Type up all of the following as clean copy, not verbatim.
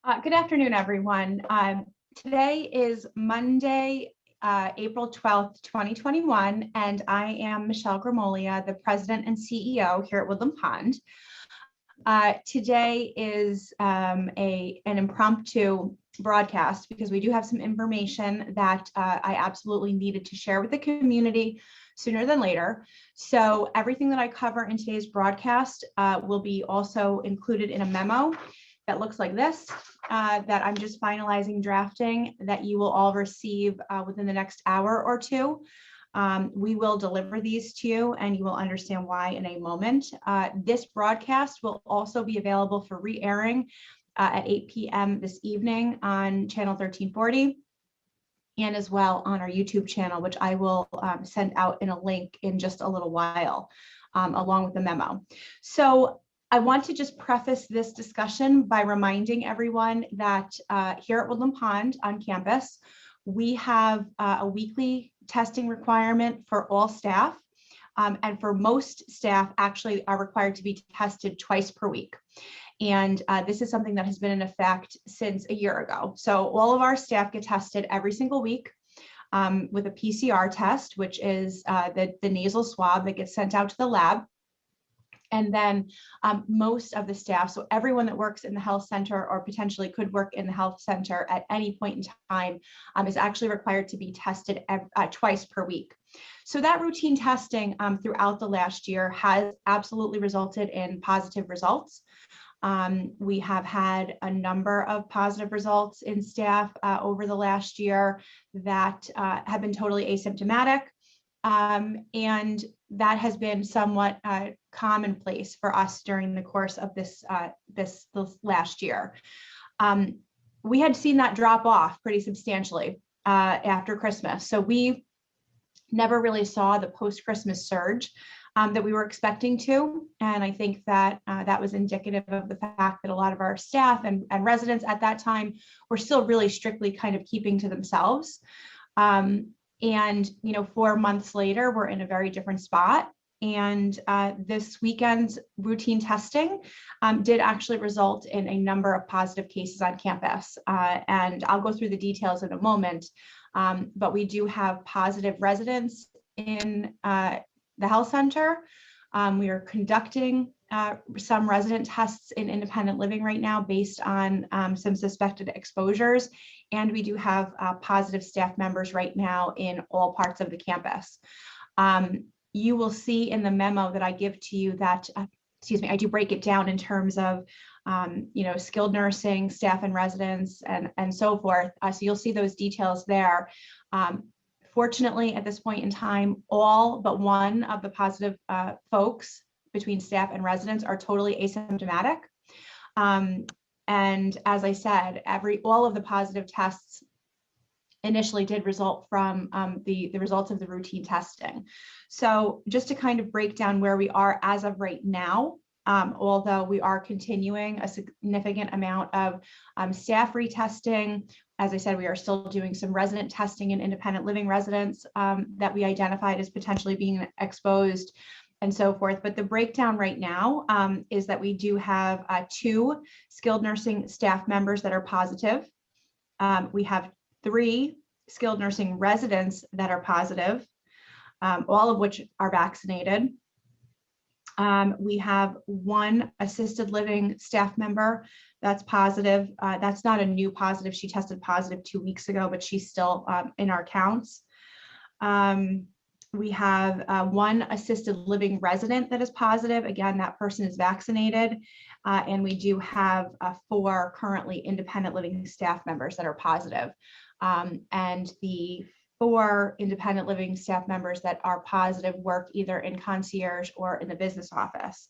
Good afternoon, everyone. Today is Monday, April 12th, 2021, and I am Michelle Grimolia, the President and CEO here at Woodland Pond. Today is an impromptu broadcast because we do have some information that I absolutely needed to share with the community sooner than later. So everything that I cover in today's broadcast will be also included in a memo that looks like this, that I'm just finalizing drafting, that you will all receive within the next hour or two. We will deliver these to you and you will understand why in a moment. This broadcast will also be available for re-airing at 8 p.m. this evening on channel 1340 and as well on our YouTube channel, which I will send out in a link in just a little while, along with the memo. So I want to just preface this discussion by reminding everyone that here at Woodland Pond on campus, we have a weekly testing requirement for all staff. And for most staff actually are required to be tested twice per week. And this is something that has been in effect since a year ago. So all of our staff get tested every single week with a PCR test, which is the nasal swab that gets sent out to the lab. And then most of the staff, so everyone that works in the health center or potentially could work in the health center at any point in time is actually required to be tested twice per week. So that routine testing throughout the last year has absolutely resulted in positive results. We have had a number of positive results in staff over the last year that have been totally asymptomatic. And that has been somewhat commonplace for us during the course of this last year. We had seen that drop off pretty substantially after Christmas. So we never really saw the post-Christmas surge that we were expecting to. And I think that that was indicative of the fact that a lot of our staff and residents at that time were still really strictly kind of keeping to themselves. And, 4 months later, we're in a very different spot. And this weekend's routine testing did actually result in a number of positive cases on campus. And I'll go through the details in a moment. But we do have positive residents in the health center. We are conducting some resident tests in independent living right now based on some suspected exposures. And we do have positive staff members right now in all parts of the campus. You will see in the memo that I give to you that, I do break it down in terms of, skilled nursing, staff and residents, and so forth. So you'll see those details there. Fortunately, at this point in time, all but one of the positive folks between staff and residents are totally asymptomatic. And as I said, all of the positive tests initially did result from the results of the routine testing. So just to kind of break down where we are as of right now, although we are continuing a significant amount of staff retesting. As I said, we are still doing some resident testing in independent living residents that we identified as potentially being exposed and so forth. But the breakdown right now is that we do have 2 skilled nursing staff members that are positive. We have 3 skilled nursing residents that are positive, all of which are vaccinated. We have 1 assisted living staff member that's positive. That's not a new positive. She tested positive 2 weeks ago, but she's still in our counts. We have 1 assisted living resident that is positive. Again, that person is vaccinated. And we do have 4 currently independent living staff members that are positive. And the 4 independent living staff members that are positive work either in concierge or in the business office.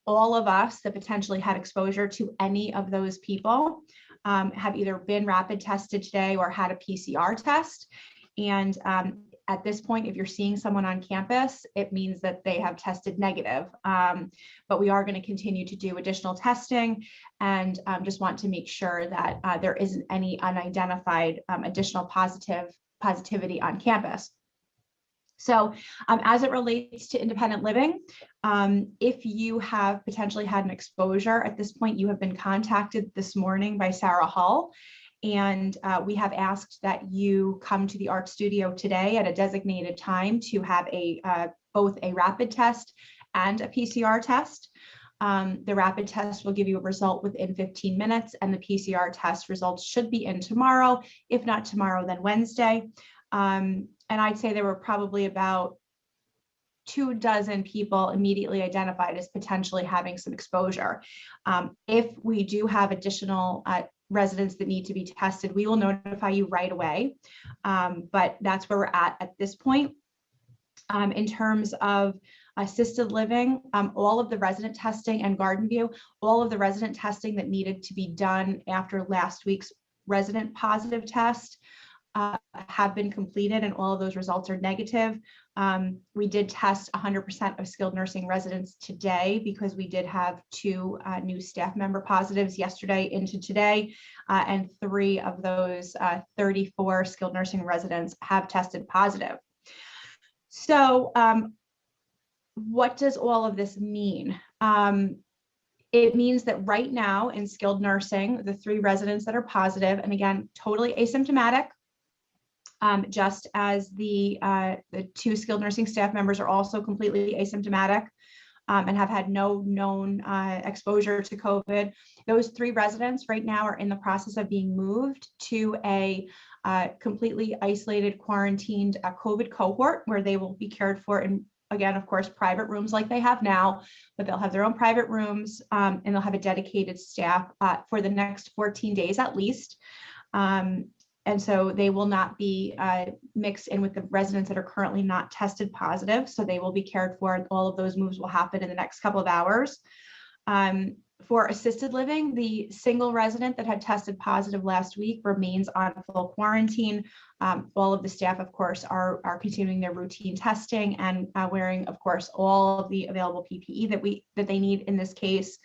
All of us that potentially had exposure to any of those people have either been rapid tested today or had a PCR test. And at this point, if you're seeing someone on campus, it means that they have tested negative. But we are going to continue to do additional testing and just want to make sure that there isn't any unidentified additional positivity on campus. So as it relates to independent living, if you have potentially had an exposure at this point, you have been contacted this morning by Sarah Hull, and we have asked that you come to the Art Studio today at a designated time to have both a rapid test and a PCR test. The rapid test will give you a result within 15 minutes, and the PCR test results should be in tomorrow. If not tomorrow, then Wednesday. And I'd say there were probably about 24 people immediately identified as potentially having some exposure. If we do have additional residents that need to be tested, we will notify you right away. But that's where we're at this point. In terms of assisted living, all of the resident testing and Garden View, all of the resident testing that needed to be done after last week's resident positive test have been completed, and all of those results are negative. We did test 100% of skilled nursing residents today because we did have 2 new staff member positives yesterday into today, and 3 of those 34 skilled nursing residents have tested positive. So what does all of this mean? It means that right now in skilled nursing, the 3 residents that are positive, and again, totally asymptomatic, just as the 2 skilled nursing staff members are also completely asymptomatic and have had no known exposure to COVID. Those 3 residents right now are in the process of being moved to a completely isolated, quarantined COVID cohort where they will be cared for in, again, of course, private rooms like they have now, but they'll have their own private rooms and they'll have a dedicated staff for the next 14 days at least. And so they will not be mixed in with the residents that are currently not tested positive. So they will be cared for, and all of those moves will happen in the next couple of hours. For assisted living, the single resident that had tested positive last week remains on full quarantine. All of the staff, of course, are continuing their routine testing and wearing, of course, all of the available PPE that they need in this case.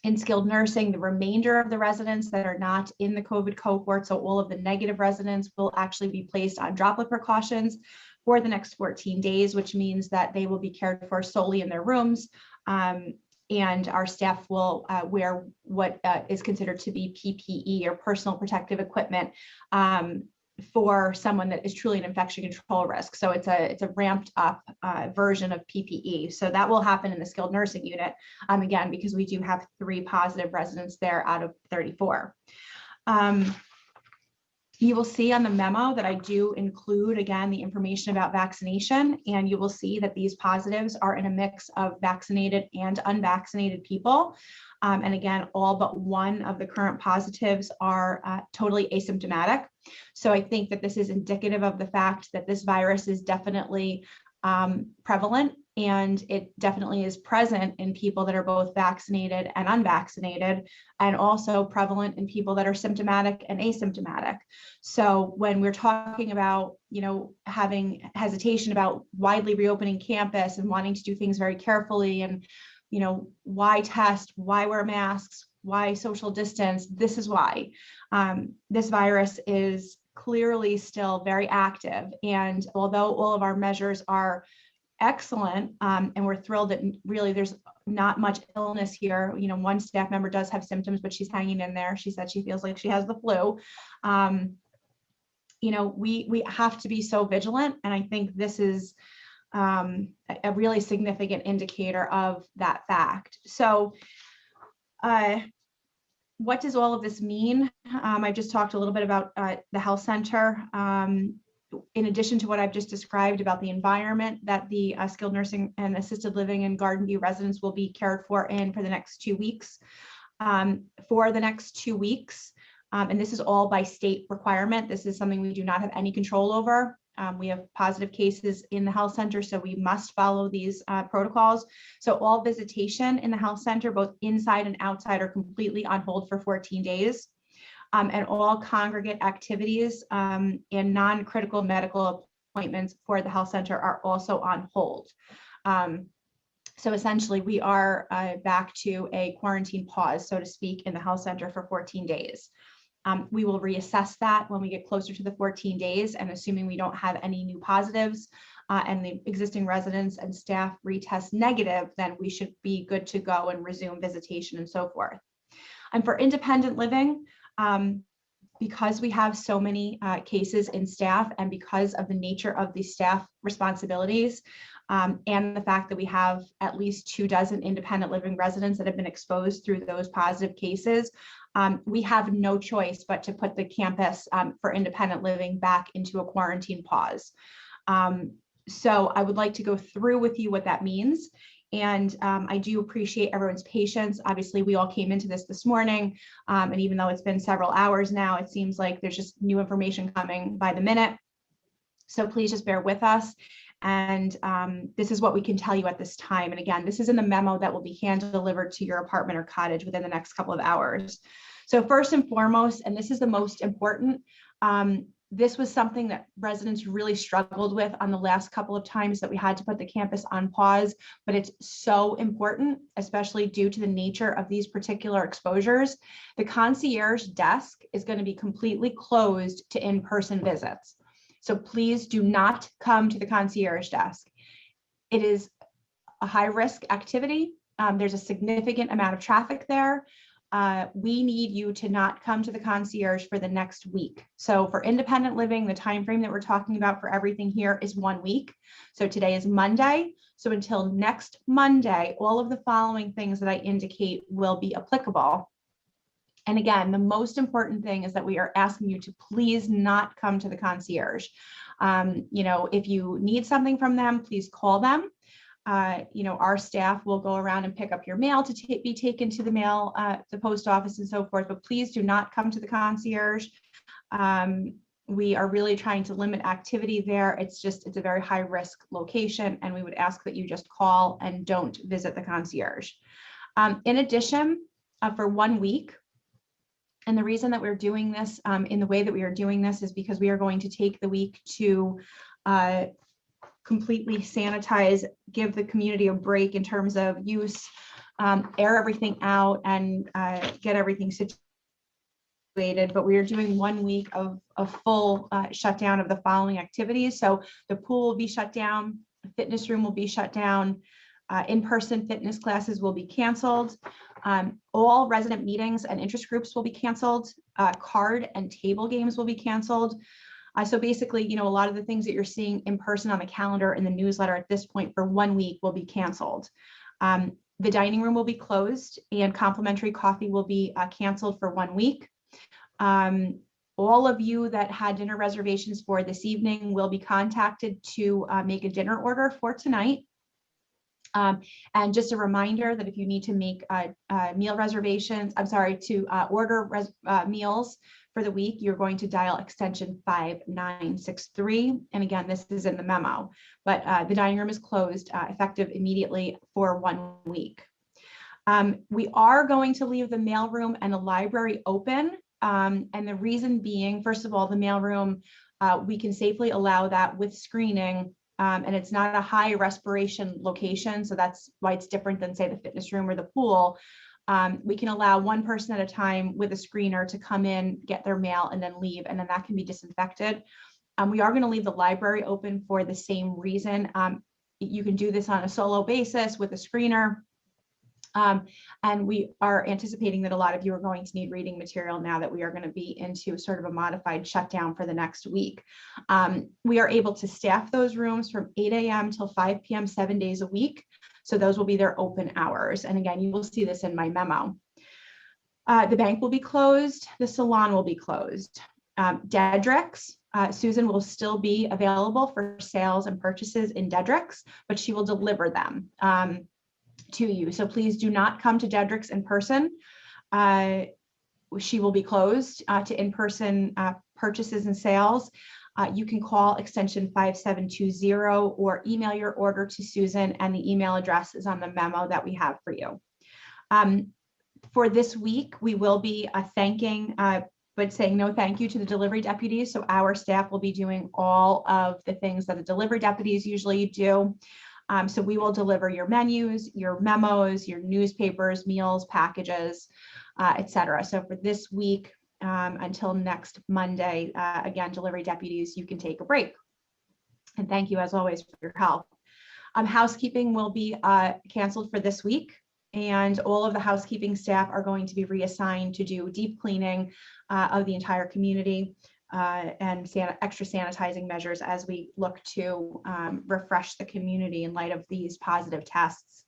In skilled nursing, the remainder of the residents that are not in the COVID cohort, so all of the negative residents, will actually be placed on droplet precautions for the next 14 days, which means that they will be cared for solely in their rooms. And our staff will wear what is considered to be PPE, or personal protective equipment, for someone that is truly an infection control risk. So it's a ramped up version of PPE. So that will happen in the skilled nursing unit, again, because we do have 3 positive residents there out of 34. You will see on the memo that I do include, again, the information about vaccination, and you will see that these positives are in a mix of vaccinated and unvaccinated people. And again, all but 1 of the current positives are totally asymptomatic. So I think that this is indicative of the fact that this virus is definitely prevalent, and it definitely is present in people that are both vaccinated and unvaccinated, and also prevalent in people that are symptomatic and asymptomatic. So when we're talking about, having hesitation about widely reopening campus and wanting to do things very carefully, and, why test, why wear masks, why social distance, this is why. This virus is clearly still very active. And although all of our measures are excellent, and we're thrilled that really there's not much illness here. One staff member does have symptoms, but she's hanging in there. She said she feels like she has the flu. We have to be so vigilant. And I think this is a really significant indicator of that fact. So what does all of this mean? I just talked a little bit about the health center. In addition to what I've just described about the environment that the skilled nursing and assisted living and Garden View residents will be cared for for the next 2 weeks. For the next 2 weeks, and this is all by state requirement. This is something we do not have any control over. We have positive cases in the health center, so we must follow these protocols. So all visitation in the health center, both inside and outside, are completely on hold for 14 days. And all congregate activities and non-critical medical appointments for the health center are also on hold. So essentially, we are back to a quarantine pause, so to speak, in the health center for 14 days. We will reassess that when we get closer to the 14 days, and assuming we don't have any new positives and the existing residents and staff retest negative, then we should be good to go and resume visitation and so forth. And for independent living, because we have so many cases in staff and because of the nature of the staff responsibilities and the fact that we have at least 24 independent living residents that have been exposed through those positive cases, we have no choice but to put the campus for independent living back into a quarantine pause. So I would like to go through with you what that means. And I do appreciate everyone's patience. Obviously, we all came into this morning, and even though it's been several hours now, it seems like there's just new information coming by the minute. So please just bear with us. And this is what we can tell you at this time. And again, this is in the memo that will be hand delivered to your apartment or cottage within the next couple of hours. So first and foremost, and this is the most important, this was something that residents really struggled with on the last couple of times that we had to put the campus on pause, but it's so important, especially due to the nature of these particular exposures. The concierge desk is going to be completely closed to in-person visits. So please do not come to the concierge desk. It is a high-risk activity. There's a significant amount of traffic there. We need you to not come to the concierge for the next week. So for independent living, the time frame that we're talking about for everything here is 1 week. So today is Monday. So until next Monday, all of the following things that I indicate will be applicable. And again, the most important thing is that we are asking you to please not come to the concierge. If you need something from them, please call them. Our staff will go around and pick up your mail to be taken to the post office and so forth, but please do not come to the concierge. We are really trying to limit activity there. It's a very high risk location, and we would ask that you just call and don't visit the concierge. In addition, for 1 week, and the reason that we're doing this in the way that we are doing this is because we are going to take the week to completely sanitize, give the community a break in terms of use, air everything out, and get everything situated. But we are doing 1 week of a full shutdown of the following activities. So the pool will be shut down, the fitness room will be shut down, in-person fitness classes will be canceled. All resident meetings and interest groups will be canceled. Card and table games will be canceled. So basically, a lot of the things that you're seeing in person on the calendar in the newsletter at this point for 1 week will be canceled. The dining room will be closed, and complimentary coffee will be canceled for 1 week. All of you that had dinner reservations for this evening will be contacted to make a dinner order for tonight. And just a reminder that if you need to make meal reservations, order meals for the week, you're going to dial extension 5963. And again, this is in the memo, but the dining room is closed effective immediately for 1 week. We are going to leave the mailroom and the library open. And the reason being, first of all, the mailroom, we can safely allow that with screening. And it's not a high respiration location. So that's why it's different than, say, the fitness room or the pool. We can allow one person at a time with a screener to come in, get their mail, and then leave, and then that can be disinfected. We are going to leave the library open for the same reason. You can do this on a solo basis with a screener. And we are anticipating that a lot of you are going to need reading material now that we are going to be into sort of a modified shutdown for the next week. We are able to staff those rooms from 8 a.m. till 5 p.m. 7 days a week. So those will be their open hours. And again, you will see this in my memo. The bank will be closed. The salon will be closed. Dedrick's, Susan will still be available for sales and purchases in Dedrick's, but she will deliver them to you. So please do not come to Dedrick's in person. She will be closed to in-person purchases and sales. You can call extension 5720 or email your order to Susan, and the email address is on the memo that we have for you. For this week, we will be thanking, but saying no thank you to the delivery deputies. So our staff will be doing all of the things that the delivery deputies usually do. So we will deliver your menus, your memos, your newspapers, meals, packages, etc. So for this week, until next Monday. Again, delivery deputies, you can take a break. And thank you as always for your help. Housekeeping will be canceled for this week, and all of the housekeeping staff are going to be reassigned to do deep cleaning of the entire community and extra sanitizing measures as we look to refresh the community in light of these positive tests.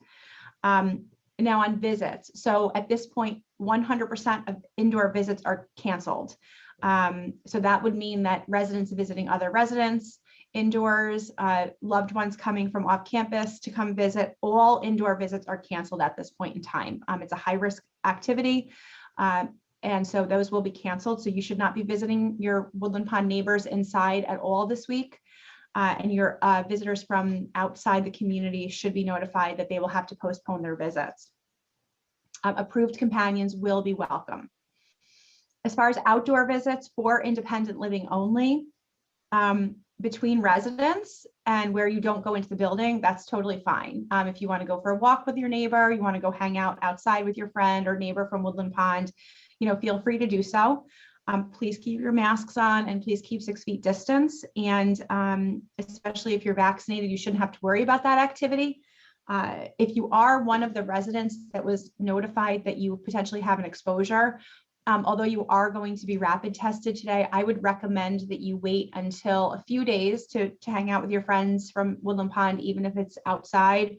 Now on visits. So at this point, 100% of indoor visits are canceled. So that would mean that residents visiting other residents, indoors, loved ones coming from off campus to come visit, all indoor visits are canceled at this point in time. It's a high risk activity. And so those will be canceled. So you should not be visiting your Woodland Pond neighbors inside at all this week. And your visitors from outside the community should be notified that they will have to postpone their visits. Approved companions will be welcome. As far as outdoor visits for independent living only, between residents and where you don't go into the building, that's totally fine. If you want to go for a walk with your neighbor, you want to go hang out outside with your friend or neighbor from Woodland Pond, feel free to do so. Please keep your masks on and please keep 6 feet distance. And especially if you're vaccinated, you shouldn't have to worry about that activity. If you are one of the residents that was notified that you potentially have an exposure, although you are going to be rapid tested today, I would recommend that you wait until a few days to hang out with your friends from Woodland Pond, even if it's outside,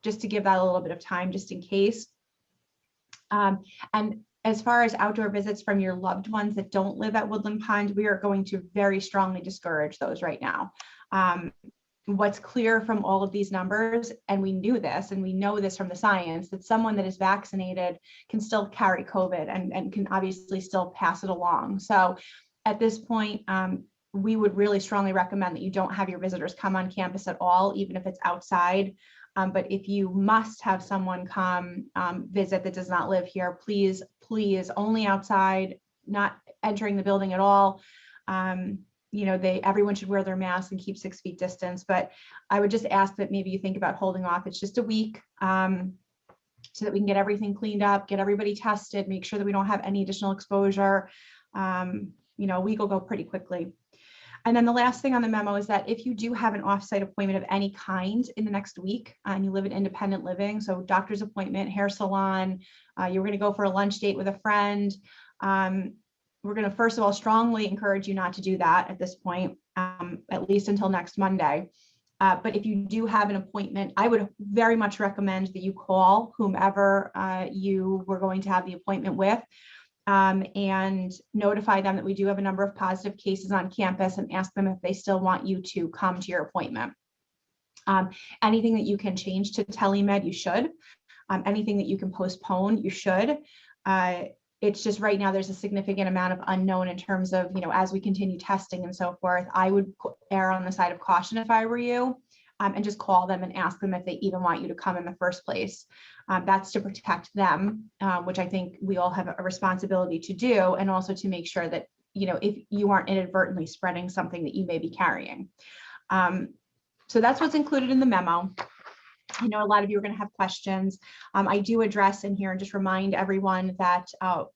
just to give that a little bit of time, just in case. And as far as outdoor visits from your loved ones that don't live at Woodland Pond, we are going to very strongly discourage those right now. What's clear from all of these numbers, and we knew this, and we know this from the science, that someone that is vaccinated can still carry COVID and can obviously still pass it along. So at this point, we would really strongly recommend that you don't have your visitors come on campus at all, even if it's outside. But if you must have someone come visit that does not live here, please only outside, not entering the building at all. Everyone should wear their masks and keep 6 feet distance, but I would just ask that maybe you think about holding off. It's just a week so that we can get everything cleaned up, get everybody tested, make sure that we don't have any additional exposure. A week will go pretty quickly. And then the last thing on the memo is that if you do have an offsite appointment of any kind in the next week and you live in independent living, so doctor's appointment, hair salon, you're going to go for a lunch date with a friend, we're going to first of all strongly encourage you not to do that at this point, at least until next Monday. But if you do have an appointment, I would very much recommend that you call whomever you were going to have the appointment with and notify them that we do have a number of positive cases on campus and ask them if they still want you to come to your appointment. Anything that you can change to telemed, you should. Anything that you can postpone, you should. It's just right now there's a significant amount of unknown in terms of, as we continue testing and so forth. I would err on the side of caution if I were you, and just call them and ask them if they even want you to come in the first place. That's to protect them, which I think we all have a responsibility to do, and also to make sure that, if you aren't inadvertently spreading something that you may be carrying. So that's what's included in the memo. I know a lot of you are going to have questions. I do address in here and just remind everyone that,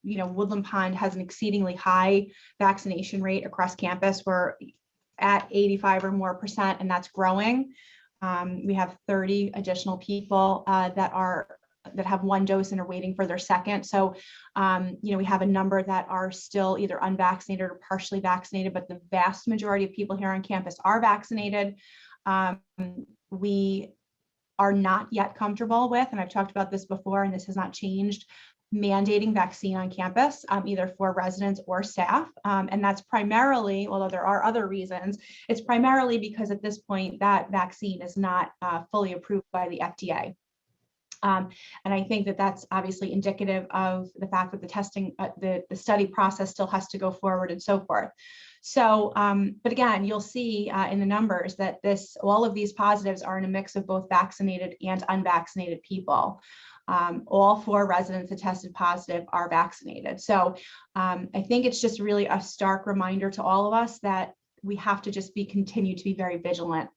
Woodland Pond has an exceedingly high vaccination rate across campus. We're at 85 or more %, and that's growing. We have 30 additional people that have 1 dose and are waiting for their second. So, we have a number that are still either unvaccinated or partially vaccinated, but the vast majority of people here on campus are vaccinated. We are not yet comfortable with, and I've talked about this before, and this has not changed, mandating vaccine on campus, either for residents or staff. And that's primarily, although there are other reasons, it's primarily because at this point that vaccine is not fully approved by the FDA. And I think that that's obviously indicative of the fact that the testing, the study process still has to go forward and so forth. So, but again, you'll see in the numbers that all of these positives are in a mix of both vaccinated and unvaccinated people. All 4 residents that tested positive are vaccinated. So I think it's just really a stark reminder to all of us that we have to just continue to be very vigilant.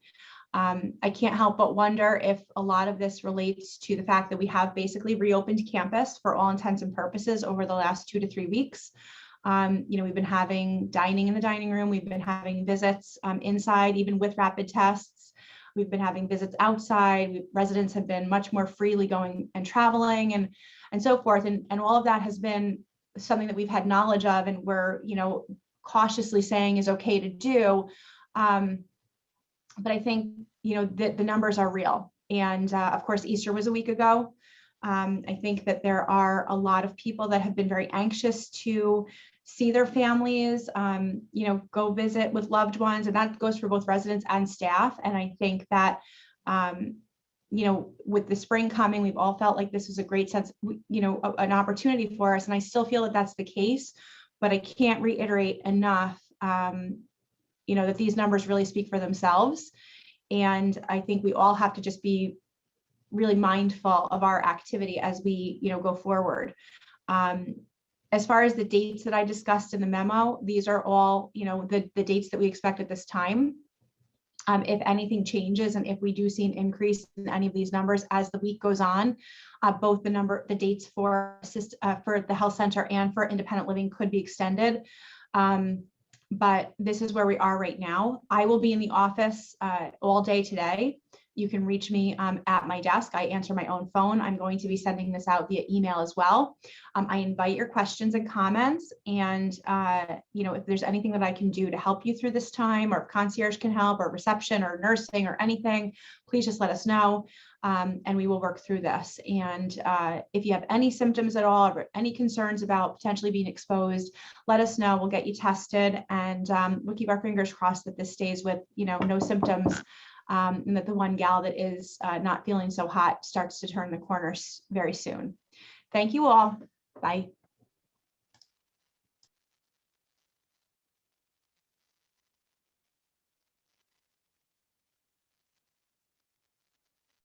I can't help but wonder if a lot of this relates to the fact that we have basically reopened campus for all intents and purposes over the last 2 to 3 weeks. We've been having dining in the dining room. We've been having visits inside, even with rapid tests. We've been having visits outside. Residents have been much more freely going and traveling and so forth. And all of that has been something that we've had knowledge of and we're, cautiously saying is okay to do. But I think, the numbers are real. And of course, Easter was a week ago. I think that there are a lot of people that have been very anxious to see their families, go visit with loved ones, and that goes for both residents and staff. And I think that, with the spring coming, we've all felt like this was a great sense, an opportunity for us. And I still feel that that's the case, but I can't reiterate enough, that these numbers really speak for themselves. And I think we all have to just be really mindful of our activity as we, go forward. As far as the dates that I discussed in the memo, these are all, the dates that we expect at this time. If anything changes and if we do see an increase in any of these numbers as the week goes on, both the dates for the health center and for independent living could be extended. But this is where we are right now. I will be in the office all day today. You can reach me at my desk. I answer my own phone. I'm going to be sending this out via email as well. I invite your questions and comments. And, if there's anything that I can do to help you through this time, or if concierge can help, or reception or nursing or anything, please just let us know. And we will work through this. And if you have any symptoms at all, or any concerns about potentially being exposed, let us know. We'll get you tested, and we'll keep our fingers crossed that this stays with, no symptoms. And that the one gal that is not feeling so hot starts to turn the corner very soon. Thank you all. Bye.